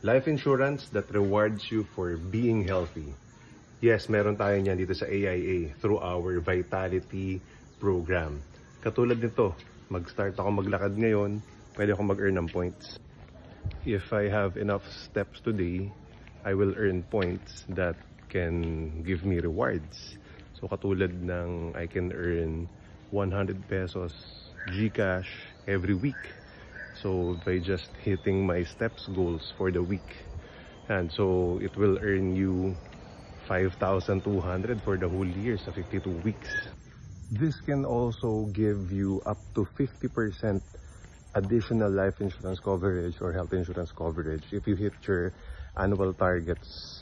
Life insurance that rewards you for being healthy. Yes, meron tayo niyan dito sa AIA through our Vitality program. Katulad nito, mag-start ako maglakad ngayon, pwede ako mag-earn ng points. If I have enough steps today, I will earn points that can give me rewards. So katulad ng I can earn 100 pesos GCash every week. So by just hitting my steps goals for the week. And so it will earn you 5,200 for the whole year sa 52 weeks. This can also give you up to 50% additional life insurance coverage or health insurance coverage if you hit your annual targets.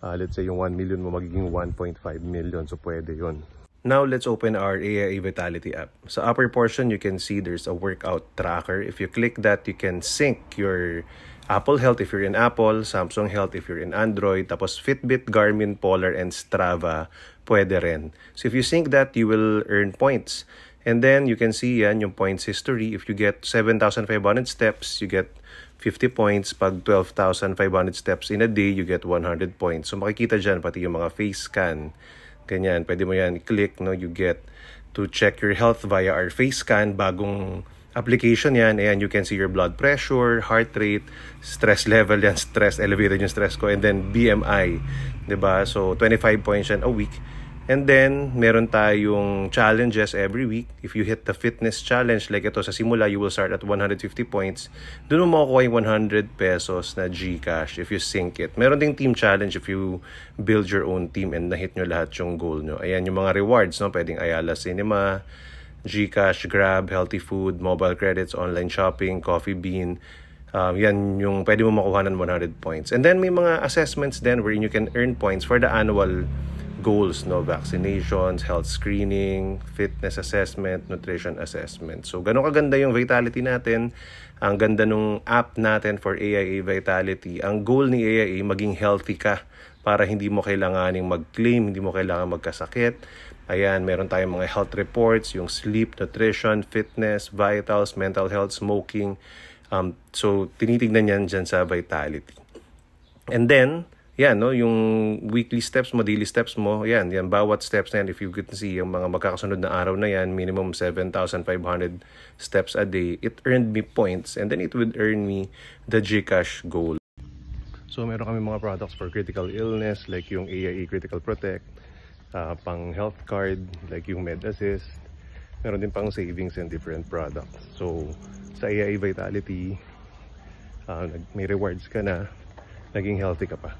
Let's say yung 1 million mo magiging 1.5 million, so pwede yun. Now let's open our AIA Vitality app. Sa upper portion you can see there's a workout tracker. If you click that, you can sync your Apple Health if you're in Apple, Samsung Health if you're in Android, tapos Fitbit, Garmin, Polar, and Strava pwede rin. So if you sync that, you will earn points. And then you can see yan yung points history. If you get 7,500 steps, you get 50 points. Pag 12,500 steps in a day, you get 100 points. So makikita dyan pati yung mga face scan. Ganyan, pwede mo yan i-click, no? You get to check your health via our face scan. Bagong application yan. Ayan, you can see your blood pressure, heart rate, stress level yan, stress, elevated yung stress ko, and then BMI, diba? So 25 points yan a week. And then, meron tayong challenges every week. If you hit the fitness challenge, like ito sa simula, you will start at 150 points. Doon mo makukuha yung 100 pesos na GCash if you sync it. Meron ding team challenge if you build your own team and na-hit nyo lahat yung goal nyo. Ayan yung mga rewards, no? Pwedeng Ayala Cinema, GCash, Grab, healthy food, mobile credits, online shopping, Coffee Bean. Yan yung pwede mo makuha ng 100 points. And then may mga assessments then wherein you can earn points for the annual goals, no? Vaccinations, health screening, fitness assessment, nutrition assessment. So ganun kaganda yung Vitality natin. Ang ganda nung app natin for AIA Vitality. Ang goal ni AIA, maging healthy ka para hindi mo kailanganing mag-claim, hindi mo kailangan magkasakit. Ayan, meron tayong mga health reports, yung sleep, nutrition, fitness, vitals, mental health, smoking. So tinitignan yan dyan sa Vitality. And then, yan, no, yung weekly steps mo, daily steps mo, yan, bawat steps na yan, if you can see, yung mga magkakasunod na araw na yan, minimum 7,500 steps a day, it earned me points, and then it would earn me the GCash goal. So, meron kami mga products for critical illness, like yung AIA Critical Protect, pang health card, like yung Med Assist, meron din pang savings and different products. So, sa AIA Vitality, may rewards ka na, naging healthy ka pa.